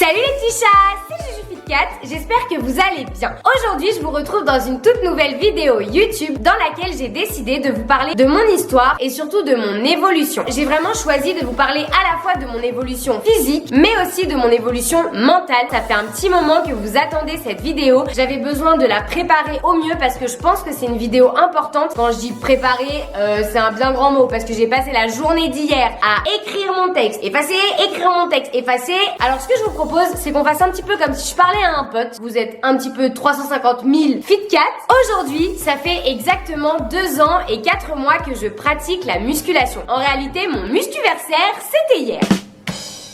Salut les petits chats, c'est JujuFitCat, j'espère que vous allez bien. Aujourd'hui, je vous retrouve dans une toute nouvelle vidéo YouTube dans laquelle j'ai décidé de vous parler de mon histoire et surtout de mon évolution. J'ai vraiment choisi de vous parler à la fois de mon évolution physique, mais aussi de mon évolution mentale. Ça fait un petit moment que vous attendez cette vidéo. J'avais besoin de la préparer au mieux parce que je pense que c'est une vidéo importante. Quand je dis préparer, c'est un bien grand mot parce que j'ai passé la journée d'hier à écrire mon texte, effacer, écrire mon texte, effacer. Alors ce que je vous propose, c'est qu'on fasse un petit peu comme si je parlais à un pote. Vous êtes un petit peu 350 000 FitCat. Aujourd'hui, ça fait exactement 2 ans et 4 mois que je pratique la musculation. En réalité, mon muscuversaire, c'était hier.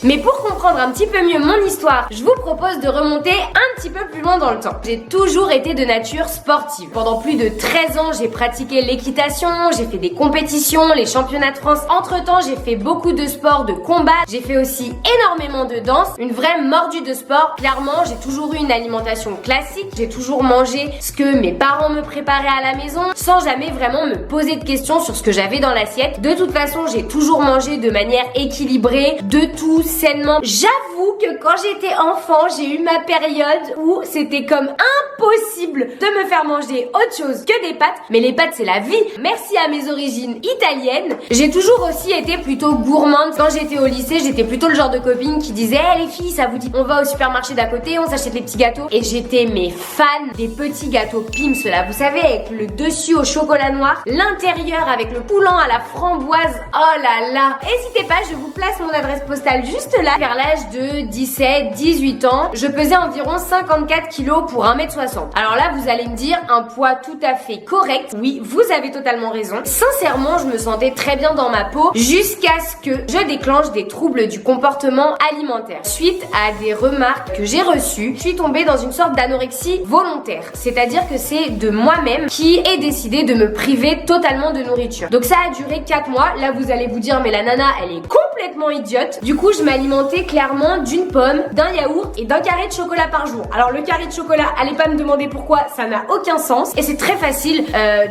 Mais pour comprendre un petit peu mieux mon histoire, je vous propose de remonter un petit peu plus loin dans le temps. J'ai toujours été de nature sportive. Pendant plus de 13 ans, j'ai pratiqué l'équitation, j'ai fait des compétitions, les championnats de France. Entre-temps, j'ai fait beaucoup de sports de combat. J'ai fait aussi énormément de danse, une vraie mordue de sport. Clairement, j'ai toujours eu une alimentation classique. J'ai toujours mangé ce que mes parents me préparaient à la maison, sans jamais vraiment me poser de questions sur ce que j'avais dans l'assiette. De toute façon, j'ai toujours mangé de manière équilibrée, de tout, sainement. J'avoue que quand j'étais enfant, j'ai eu ma période où c'était comme impossible de me faire manger autre chose que des pâtes. Mais les pâtes, c'est la vie. Merci à mes origines italiennes. J'ai toujours aussi été plutôt gourmande. Quand j'étais au lycée, j'étais plutôt le genre de copine qui disait hey, les filles, ça vous dit on va au supermarché d'à côté, on s'achète les petits gâteaux. Et j'étais mes fans des petits gâteaux Pim's là, vous savez, avec le dessus au chocolat noir, l'intérieur avec le coulant à la framboise. Oh là là. N'hésitez pas, je vous place mon adresse postale juste là, vers l'âge de 17-18 ans, je pesais environ 54 kilos pour 1m60. Alors là, vous allez me dire, un poids tout à fait correct. Oui, vous avez totalement raison. Sincèrement, je me sentais très bien dans ma peau jusqu'à ce que je déclenche des troubles du comportement alimentaire. Suite à des remarques que j'ai reçues, je suis tombée dans une sorte d'anorexie volontaire. C'est-à-dire que c'est de moi-même qui ai décidé de me priver totalement de nourriture. Donc ça a duré 4 mois. Là, vous allez vous dire, mais la nana, elle est complètement idiote. Du coup, je m'alimentais clairement d'une pomme, d'un yaourt et d'un carré de chocolat par jour. Alors le carré de chocolat, allez pas me demander pourquoi, ça n'a aucun sens et c'est très facile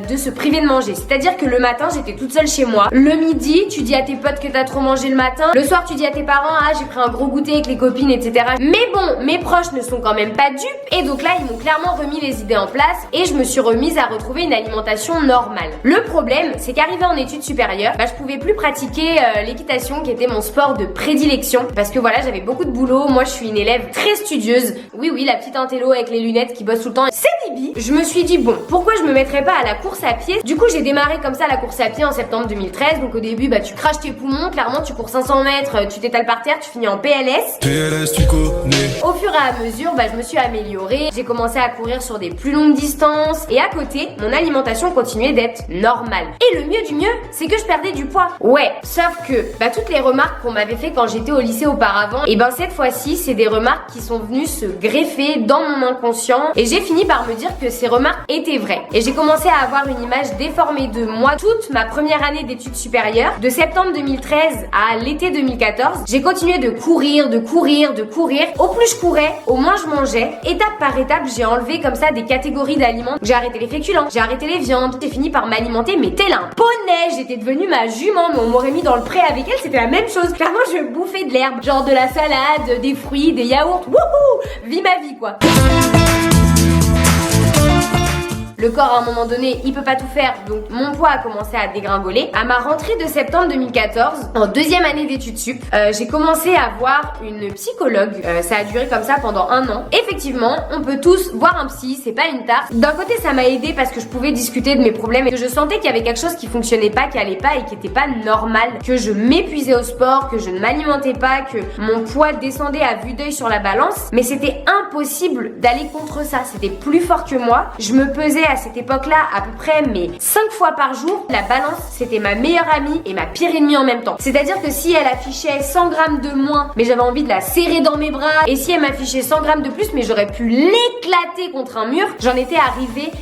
de se priver de manger. C'est-à-dire que le matin, j'étais toute seule chez moi. Le midi, tu dis à tes potes que t'as trop mangé le matin. Le soir, tu dis à tes parents, ah j'ai pris un gros goûter avec les copines, etc. Mais bon, mes proches ne sont quand même pas dupes et donc là, ils m'ont clairement remis les idées en place et je me suis remise à retrouver une alimentation normale. Le problème, c'est qu'arrivé en études supérieures, je pouvais plus pratiquer l'équitation qui était mon sport de prédilection parce que voilà, j'avais beaucoup de boulot. Moi, je suis une élève très studieuse. Oui, la petite intello avec les lunettes qui bosse tout le temps. C'est Bibi. Je me suis dit, bon, pourquoi je me mettrais pas à la course à pied? Du coup, j'ai démarré comme ça la course à pied en septembre 2013. Donc au début, tu craches tes poumons. Clairement, tu cours 500 mètres, tu t'étales par terre, tu finis en PLS. PLS, tu connais. Au fur et à mesure, je me suis améliorée. J'ai commencé à courir sur des plus longues distances. Et à côté, mon alimentation continuait d'être normale. Et le mieux du mieux, c'est que je perdais du poids. Ouais, sauf que, toutes les remarques qu'on m'avait fait quand j'étais au lycée auparavant, et cette fois-ci, c'est des remarques qui sont venues se greffer dans mon inconscient et j'ai fini par me dire que ces remarques étaient vraies. Et j'ai commencé à avoir une image déformée de moi toute ma première année d'études supérieures. De septembre 2013 à l'été 2014, j'ai continué de courir. Au plus je courais, au moins je mangeais. Étape par étape, j'ai enlevé comme ça des catégories d'aliments. J'ai arrêté les féculents, j'ai arrêté les viandes. J'ai fini par m'alimenter, mais tel un poney. J'étais devenue ma jument, mais on m'aurait mis dans le pré avec elle, c'était la même chose. Clairement, je bouffais de l'herbe, genre de la salade, des fruits, des yaourts. Wouhou! Vis ma vie, quoi. Le corps, à un moment donné, il peut pas tout faire, donc mon poids a commencé à dégringoler. À ma rentrée de septembre 2014, en 2e année d'études sup, j'ai commencé à voir une psychologue. Ça a duré comme ça pendant 1 an. Effectivement, on peut tous voir un psy, c'est pas une tare. D'un côté, ça m'a aidé parce que je pouvais discuter de mes problèmes et que je sentais qu'il y avait quelque chose qui fonctionnait pas, qui allait pas et qui était pas normal, que je m'épuisais au sport, que je ne m'alimentais pas, que mon poids descendait à vue d'œil sur la balance. Mais c'était impossible d'aller contre ça. C'était plus fort que moi. Je me pesais à cette époque-là à peu près 5 fois par jour. La balance, c'était ma meilleure amie et ma pire ennemie en même temps. C'est-à-dire que si elle affichait 100 grammes de moins, mais j'avais envie de la serrer dans mes bras, et si elle m'affichait 100 grammes de plus, mais j'aurais pu l'éclater contre un mur. J'en étais arrivée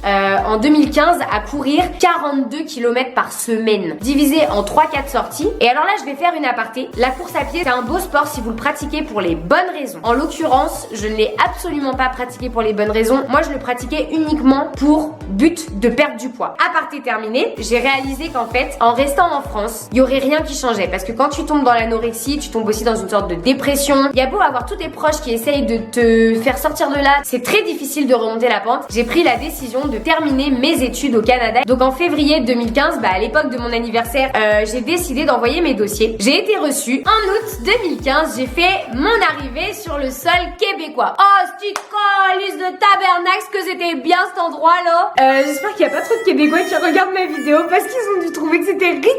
en 2015 à courir 42 km par semaine, divisé en 3-4 sorties. Et alors là, je vais faire une aparté. La course à pied, c'est un beau sport si vous le pratiquez pour les bonnes raisons. En l'occurrence, je ne l'ai absolument pas pratiqué pour les bonnes raisons. Moi, je le pratiquais uniquement pour but de perdre du poids. Aparté terminé, j'ai réalisé qu'en fait, en restant en France, il y aurait rien qui changeait parce que quand tu tombes dans l'anorexie, tu tombes aussi dans une sorte de dépression. Il y a beau avoir tous tes proches qui essayent de te faire sortir de là, c'est très difficile de remonter la pente. J'ai pris la décision de terminer mes études au Canada. Donc en février 2015, à l'époque de mon anniversaire, j'ai décidé d'envoyer mes dossiers. J'ai été reçue. En août 2015, j'ai fait mon arrivée sur le sol québécois. Oh, c'est calice de tabernacle que c'était bien cet endroit là. J'espère qu'il n'y a pas trop de Québécois qui regardent ma vidéo parce qu'ils ont dû trouver que c'était ridicule.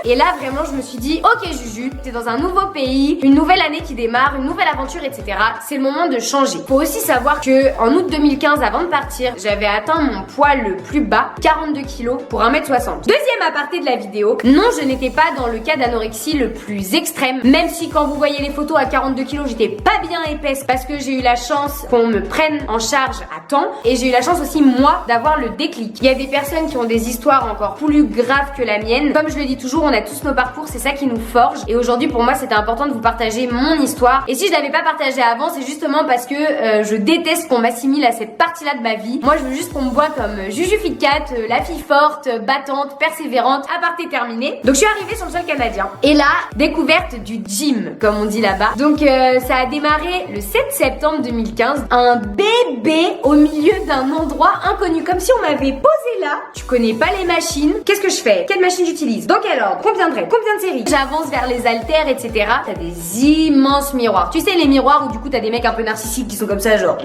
Et là vraiment je me suis dit, ok Juju, t'es dans un nouveau pays, une nouvelle année qui démarre, une nouvelle aventure, etc. C'est le moment de changer. Faut aussi savoir que en août 2015, avant de partir, j'avais atteint mon poids le plus bas, 42 kilos pour 1m60. Deuxième aparté de la vidéo, non je n'étais pas dans le cas d'anorexie le plus extrême, même si quand vous voyez les photos à 42 kilos, j'étais pas bien épaisse parce que j'ai eu la chance qu'on me prenne en charge à temps et j'ai eu la chance aussi moi d'avoir le déclic. Il y a des personnes qui ont des histoires encore plus graves que la mienne. Comme je le dis toujours, on a tous nos parcours, c'est ça qui nous forge. Et aujourd'hui pour moi c'était important de vous partager mon histoire. Et si je l'avais pas partagée avant, c'est justement parce que je déteste qu'on m'assimile à cette partie-là de ma vie. Moi je veux juste qu'on me voit comme Juju Fitcat, la fille forte, battante, persévérante. Aparté terminé. Donc je suis arrivée sur le sol canadien. Et là, découverte du gym, comme on dit là-bas. Donc ça a démarré le 7 septembre 2015. Un bébé au milieu d'un endroit inconnu, comme si on m'avait posé là. Tu connais pas les machines. Qu'est-ce que je fais? Quelle machine j'utilise? Dans quel ordre? Combien de reps? Combien de séries? J'avance vers les haltères, etc. T'as des immenses miroirs. Tu sais les miroirs où du coup t'as des mecs un peu narcissiques qui sont comme ça genre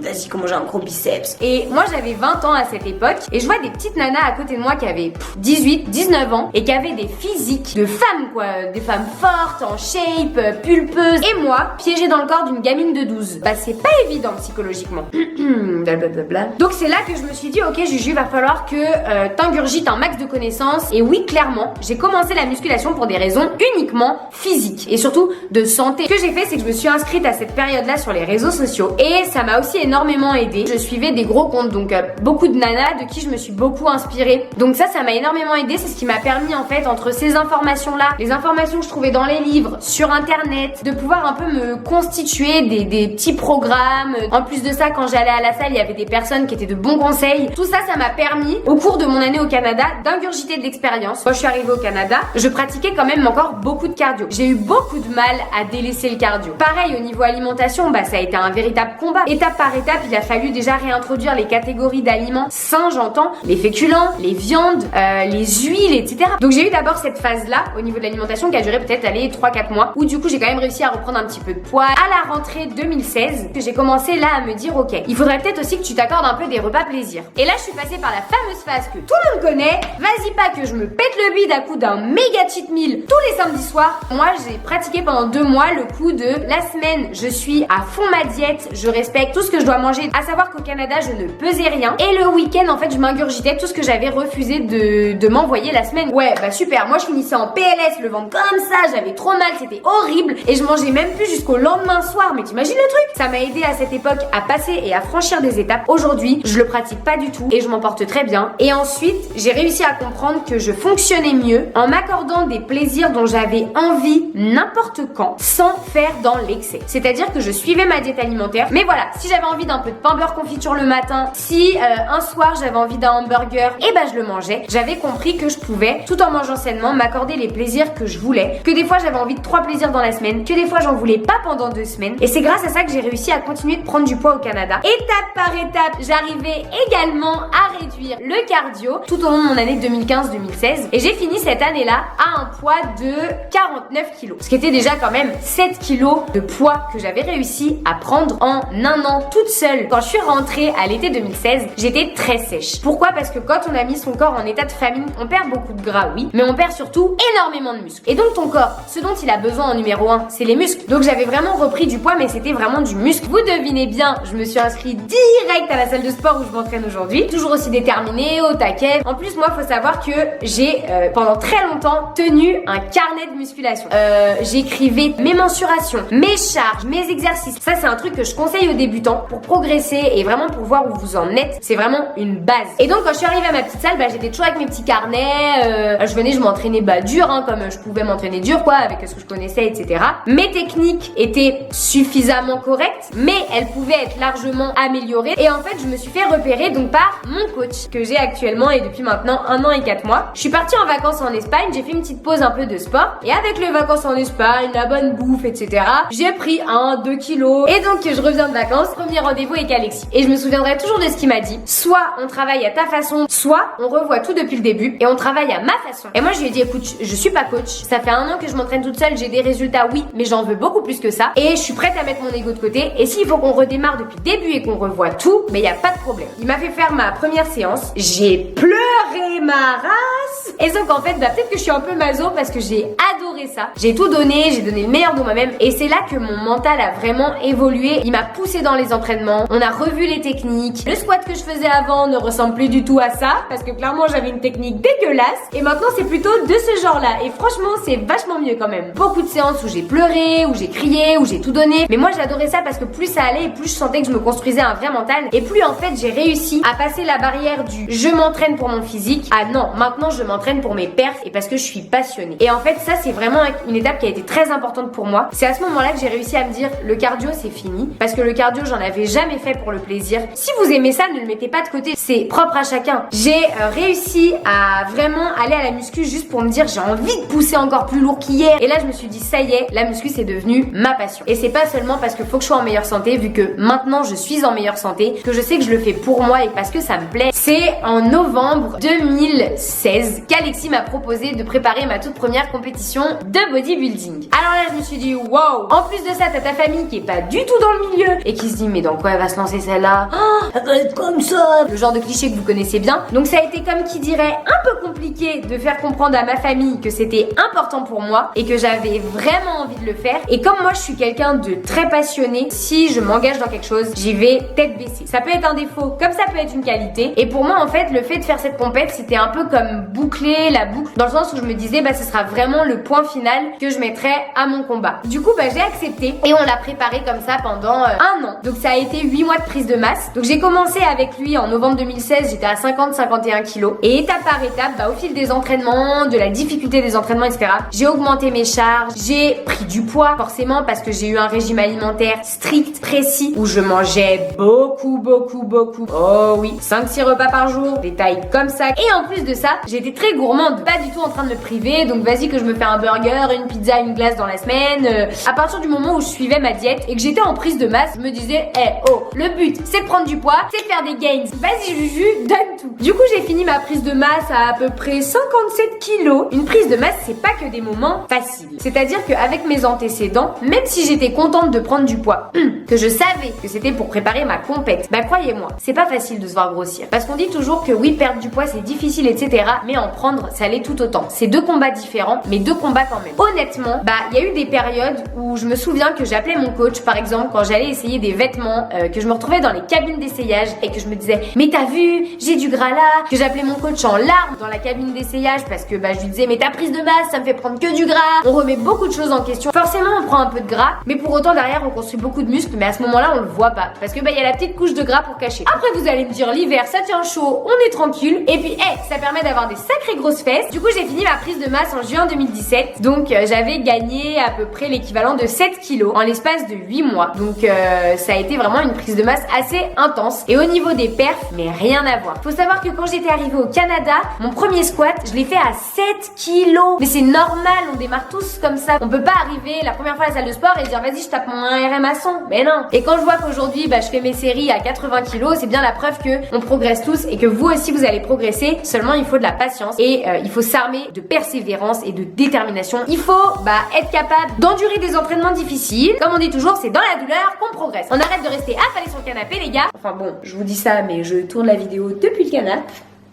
vas-y comment j'ai un gros biceps. Et moi j'avais 20 ans à cette époque et je vois des petites nanas à côté de moi qui avaient 18, 19 ans et qui avaient des physiques de femmes quoi, des femmes fortes, en shape, pulpeuses. Et moi, piégée dans le corps d'une gamine de 12. Bah c'est pas évident psychologiquement. Blablabla. Donc c'est là que je me suis dit ok Juju, va falloir que t'ingurgites un max de connaissances. Et oui clairement, j'ai commencé la musculation pour des raisons uniquement physiques et surtout de santé. Ce que j'ai fait c'est que je me suis inscrite à cette période là sur les réseaux sociaux et ça m'a aussi énormément aidé. Je suivais des gros comptes donc beaucoup de nanas de qui je me suis beaucoup inspirée. Donc ça m'a énormément aidé, c'est ce qui m'a permis en fait entre ces informations là, les informations que je trouvais dans les livres, sur internet, de pouvoir un peu me constituer des petits programmes. En plus de ça, quand j'allais à la salle, il y avait des personnes qui étaient de bons conseils. Tout ça, ça m'a permis au cours de mon année au Canada d'ingurgiter de l'expérience. Quand je suis arrivée au Canada, je pratiquais quand même encore beaucoup de cardio. J'ai eu beaucoup de mal à délaisser le cardio. Pareil au niveau alimentation, bah ça a été un véritable combat. Étape par étape, il a fallu déjà réintroduire les catégories d'aliments sains, j'entends, les féculents, les viandes, les huiles, etc. Donc j'ai eu d'abord cette phase-là au niveau de l'alimentation qui a duré peut-être 3-4 mois où du coup j'ai quand même réussi à reprendre un petit peu de poids. À la rentrée 2016, que j'ai commencé là à me dire ok, il faudrait peut-être aussi que tu t'accordes un peu des repas plaisir. Et là je suis passée par la fameuse phase que tout le monde connaît. Vas-y pas que je me pète le bide à coup d'un méga cheat meal tous les samedis soirs. Moi j'ai pratiqué pendant 2 mois le coup de la semaine je suis à fond ma diète, je respecte tout ce que je dois manger. À savoir qu'au Canada je ne pesais rien et le week-end en fait je m'ingurgitais tout ce que j'avais refusé de m'envoyer la semaine. Ouais bah super, moi je finissais en PLS, le ventre comme ça, j'avais trop mal, c'était horrible et je mangeais même plus jusqu'au lendemain soir. Mais t'imagines le truc? Ça m'a aidé à cette époque à passer et à franchir des étapes. Aujourd'hui je le pratique pas du tout et je m'en porte très bien. Et ensuite j'ai réussi à comprendre que je fonctionnais mieux en m'accordant des plaisirs dont j'avais envie n'importe quand sans faire dans l'excès. C'est-à-dire que je suivais ma diète alimentaire, mais voilà, si j'avais envie d'un peu de pain beurre confiture le matin, si un soir j'avais envie d'un hamburger, et bah je le mangeais. J'avais compris que je pouvais, tout en mangeant sainement, m'accorder les plaisirs que je voulais, que des fois j'avais envie de 3 plaisirs dans la semaine, que des fois j'en voulais pas pendant 2 semaines. Et c'est grâce à ça que j'ai réussi à continuer de prendre du poids au Canada. Étape par étape, j'arrivais également à réduire le cardio tout au long de mon année 2015-2016 et j'ai fini cette année-là à un poids de 49 kilos. Ce qui était déjà quand même 7 kilos de poids que j'avais réussi à prendre en un an toute seule. Quand je suis rentrée à l'été 2016, j'étais très sèche. Pourquoi? Parce que quand on a mis son corps en état de famine, on perd beaucoup de gras, oui, mais on perd surtout énormément de muscles. Et donc ton corps, ce dont il a besoin en numéro 1, c'est les muscles. Donc j'avais vraiment repris du poids, mais c'était vraiment du muscle. Vous devinez bien, je me suis inscrite direct à la salle de sport où je m'entraîne aujourd'hui. Toujours aussi déterminée, au taquet. En plus, moi, faut savoir que j'ai pendant très longtemps tenu un carnet de musculation. J'écrivais mes mensurations, mes charges, mes exercices. Ça, c'est un truc que je conseille aux débutants pour progresser et vraiment pour voir où vous en êtes. C'est vraiment une base. Et donc, quand je suis arrivée à ma petite salle, j'étais toujours avec mes petits carnets. Je m'entraîner dur, hein, comme je pouvais m'entraîner dur, quoi, avec ce que je connaissais, etc. Mes techniques étaient suffisamment correctes, mais elles pouvaient être largement améliorées. Et en fait, je me suis fait repérer donc par mon coach que j'ai actuellement et depuis maintenant 1 an et 4 mois. Je suis partie en vacances en Espagne, j'ai fait une petite pause un peu de sport et avec les vacances en Espagne, la bonne bouffe, etc. j'ai pris 1-2 kilos et donc je reviens de vacances, premier rendez-vous avec Alexis. Et je me souviendrai toujours de ce qu'il m'a dit. Soit on travaille à ta façon, soit on revoit tout depuis le début et on travaille à ma façon. Et moi je lui ai dit écoute, je suis pas coach, ça fait 1 an que je m'entraîne toute seule, j'ai des résultats oui, mais j'en veux beaucoup plus que ça et je suis prête à mettre mon ego de côté et s'il faut qu'on redémarre depuis le début et qu'on revoit tout, mais y a pas de problème. Il m'a fait faire ma première séance, j'ai pleuré ma race et sauf qu'en fait peut-être que je suis un peu maso parce que j'ai adoré ça. J'ai tout donné, j'ai donné le meilleur de moi-même et c'est là que mon mental a vraiment évolué. Il m'a poussé dans les entraînements, on a revu les techniques. Le squat que je faisais avant ne ressemble plus du tout à ça parce que clairement j'avais une technique dégueulasse et maintenant c'est plutôt de ce genre-là et franchement c'est vachement mieux quand même. Beaucoup de séances où j'ai pleuré, où j'ai crié, où j'ai tout donné, mais moi j'adorais ça parce que plus ça allait et plus je sentais que je me construisais un vrai mental et plus en fait j'ai réussi à passer la barrière du je m'entraîne pour mon physique à non, maintenant je m'entraîne pour mes perfs et parce que je suis passionnée. Et en fait ça c'est vraiment une étape qui a été très importante pour moi. C'est à ce moment-là que j'ai réussi à me dire le cardio c'est fini parce que le cardio j'en avais jamais fait pour le plaisir. Si vous aimez ça, ne le mettez pas de côté, c'est propre à chacun. J'ai réussi à vraiment aller à la muscu juste pour me dire j'ai envie de pousser encore plus lourd qu'hier et là je me suis dit ça y est, la muscu c'est devenu ma passion. Et c'est pas seulement parce qu'il faut que je sois en meilleure santé vu que maintenant je suis en meilleure santé que je sais que je le fais pour moi et parce que ça me plaît. C'est en novembre 2016 qu'Alexis m'a proposé de préparer ma toute première compétition de bodybuilding. Alors là je me suis dit wow, en plus de ça t'as ta famille qui est pas du tout dans le milieu et qui se dit mais dans quoi elle va se lancer celle-là, elle va être comme ça, le genre de cliché que vous connaissez bien. Donc ça a été comme qui dirait un peu compliqué de faire comprendre à ma famille que c'était important pour moi et que j'avais vraiment envie de le faire. Et comme moi je suis quelqu'un de très passionné, si je m'engage dans quelque chose j'y vais tête baissée. Ça peut être un défaut comme ça peut être une qualité et pour moi en fait le fait de faire cette compète c'était un peu comme boucler la boucle dans le sens où je me disais bah ce sera vraiment le point final que je mettrai à mon combat. Du coup bah j'ai accepté et on l'a préparé comme ça pendant 1 an. Donc ça a été 8 mois de prise de masse. Donc j'ai commencé avec lui en novembre 2016, j'étais à 50-51 kilos et étape par étape bah, au fil des entraînements, de la difficulté des entraînements etc. j'ai augmenté mes charges, j'ai pris du poids forcément parce que j'ai eu un régime alimentaire strict, précis où je mangeais beaucoup. Oh oui, 5-6 repas par jour, des tailles comme ça. Et en plus de ça, j'étais très gourmande, pas du tout en train de me priver. Donc vas-y que je me fais un burger, une pizza, une glace dans la semaine. À partir du moment où je suivais ma diète et que j'étais en prise de masse, je me disais le but c'est de prendre du poids, c'est de faire des gains. Vas-y Juju, donne tout. Du coup j'ai fini ma prise de masse à peu près 57 kilos. Une prise de masse c'est pas que des moments faciles. C'est-à-dire qu'avec mes antécédents, même si j'étais contente de prendre du poids, que je savais que c'était pour préparer ma compète, bah croyez-moi, c'est pas facile de se voir grossir. Parce qu'on dit toujours que oui, perdre du poids c'est difficile, etc. Mais en prendre, ça l'est tout autant. C'est 2 combats différents, mais 2 combats quand même. Honnêtement, bah il y a eu des périodes où je me souviens que j'appelais mon coach, par exemple, quand j'allais essayer des vêtements, que je me retrouvais dans les cabines d'essayage et que je me disais mais t'as vu, j'ai du gras là, que j'appelais mon coach en larmes dans la cabine d'essayage parce que bah je lui disais mais ta prise de masse ça me fait prendre que du gras. On remet beaucoup de choses en question. Forcément on prend un peu de gras, mais pour autant derrière on construit beaucoup de muscles, mais à ce moment-là on le voit pas parce que bah il y a la petite couche de gras pour cacher. Après vous allez me dire l'hiver ça tient chaud, on est tranquille et puis ça permet d'avoir des sacrées grosses fesses. Du coup j'ai fini ma prise de masse en juin 2017, donc j'avais gagné à peu près l'équivalent de 7 kilos en l'espace de 8 mois. Donc ça a été vraiment une prise de masse assez intense. Et au niveau des perfs, mais rien à voir. Faut savoir que quand j'étais arrivée au Canada, mon premier squat, je l'ai fait à 7 kilos. Mais c'est normal, on démarre tous comme ça. On peut pas arriver la première fois à la salle de sport et dire vas-y je tape mon 1 RM à 100. Mais non. Et quand je vois qu'aujourd'hui je fais mes séries à 80 kilos, c'est bien la preuve que on progresse tous et que vous aussi vous allez progresser. Seulement il faut de la patience et il faut s'armer de persévérance et de détermination. Il faut être capable d'endurer des entraînements difficiles. Comme on dit toujours, c'est dans la douleur qu'on progresse. On arrête de rester affalé sur le canapé les gars. Enfin bon, je vous dis ça mais je tourne la vidéo depuis le canapé.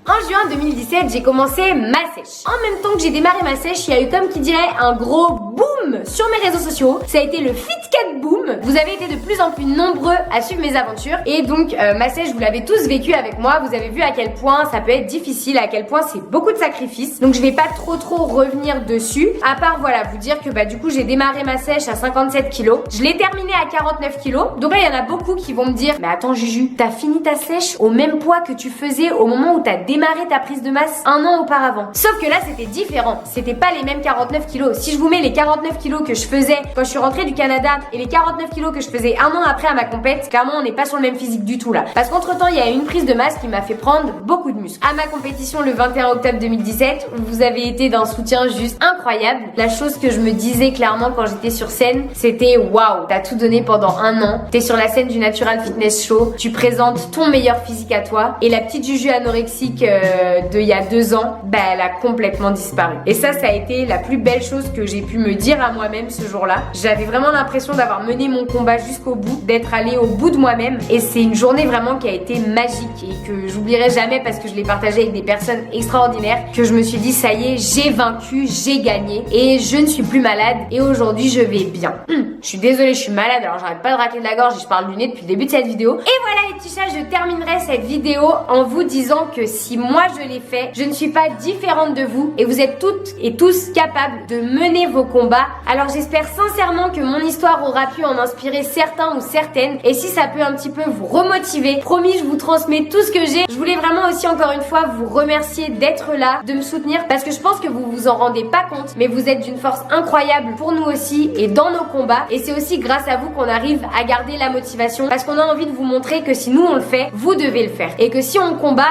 En juin 2017, j'ai commencé ma sèche. En même temps que j'ai démarré ma sèche, il y a eu comme qui dirait un gros boom sur mes réseaux sociaux. Ça a été le FitCat boom. Vous avez été de plus en plus nombreux à suivre mes aventures. Et donc, ma sèche, vous l'avez tous vécu avec moi. Vous avez vu à quel point ça peut être difficile, à quel point c'est beaucoup de sacrifices. Donc, je vais pas trop revenir dessus. À part, voilà, vous dire que du coup, j'ai démarré ma sèche à 57 kilos. Je l'ai terminée à 49 kilos. Donc là, il y en a beaucoup qui vont me dire, mais attends Juju, t'as fini ta sèche au même poids que tu faisais au moment où t'as démarré ta prise de masse 1 an auparavant. Sauf que là c'était différent, c'était pas les mêmes 49 kilos. Si je vous mets les 49 kilos que je faisais quand je suis rentrée du Canada et les 49 kilos que je faisais un an après à ma compète, clairement on n'est pas sur le même physique du tout là. Parce qu'entre temps il y a eu une prise de masse qui m'a fait prendre beaucoup de muscles. À ma compétition le 21 octobre 2017, vous avez été d'un soutien juste incroyable. La chose que je me disais clairement quand j'étais sur scène, c'était waouh, t'as tout donné pendant un an, t'es sur la scène du Natural Fitness Show, tu présentes ton meilleur physique à toi et la petite Juju anorexique de il y a 2 ans, bah elle a complètement disparu. Et ça a été la plus belle chose que j'ai pu me dire à moi-même ce jour-là. J'avais vraiment l'impression d'avoir mené mon combat jusqu'au bout, d'être allée au bout de moi-même et c'est une journée vraiment qui a été magique et que j'oublierai jamais parce que je l'ai partagée avec des personnes extraordinaires, que je me suis dit ça y est, j'ai vaincu, j'ai gagné et je ne suis plus malade et aujourd'hui je vais bien. Je suis désolée, je suis malade, alors j'arrête pas de racler de la gorge et je parle du nez depuis le début de cette vidéo. Et voilà les petits chats, je terminerai cette vidéo en vous disant que si moi je l'ai fait, je ne suis pas différente de vous et vous êtes toutes et tous capables de mener vos combats. Alors j'espère sincèrement que mon histoire aura pu en inspirer certains ou certaines et si ça peut un petit peu vous remotiver, promis je vous transmets tout ce que j'ai. Je voulais vraiment aussi encore une fois vous remercier d'être là, de me soutenir parce que je pense que vous vous en rendez pas compte mais vous êtes d'une force incroyable pour nous aussi et dans nos combats et c'est aussi grâce à vous qu'on arrive à garder la motivation parce qu'on a envie de vous montrer que si nous on le fait, vous devez le faire et que si on combat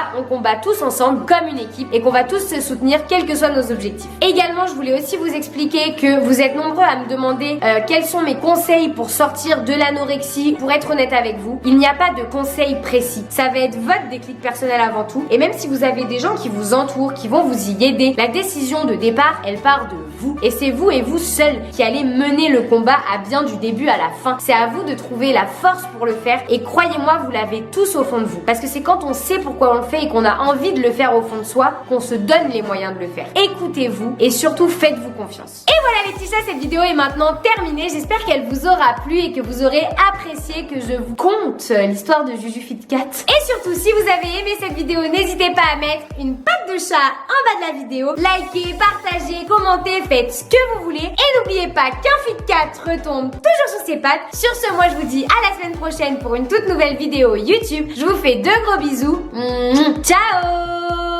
tous ensemble comme une équipe et qu'on va tous se soutenir quels que soient nos objectifs. Également je voulais aussi vous expliquer que vous êtes nombreux à me demander quels sont mes conseils pour sortir de l'anorexie. Pour être honnête avec vous, il n'y a pas de conseils précis. Ça va être votre déclic personnel avant tout et même si vous avez des gens qui vous entourent, qui vont vous y aider, la décision de départ elle part de vous et c'est vous et vous seul qui allez mener le combat à bien du début à la fin. C'est à vous de trouver la force pour le faire et croyez-moi vous l'avez tous au fond de vous parce que c'est quand on sait pourquoi on le fait et qu'on a envie de le faire au fond de soi qu'on se donne les moyens de le faire. Écoutez-vous et surtout faites-vous confiance. Et voilà les petits chats, cette vidéo est maintenant terminée. J'espère qu'elle vous aura plu et que vous aurez apprécié que je vous conte l'histoire de Juju Fit Cat. Et surtout si vous avez aimé cette vidéo, n'hésitez pas à mettre une patte de chat en bas de la vidéo, likez, partagez, commentez, faites ce que vous voulez et n'oubliez pas qu'un Fit Cat retombe toujours sur ses pattes. Sur ce, moi je vous dis à la semaine prochaine pour une toute nouvelle vidéo YouTube. Je vous fais de gros bisous. Ciao.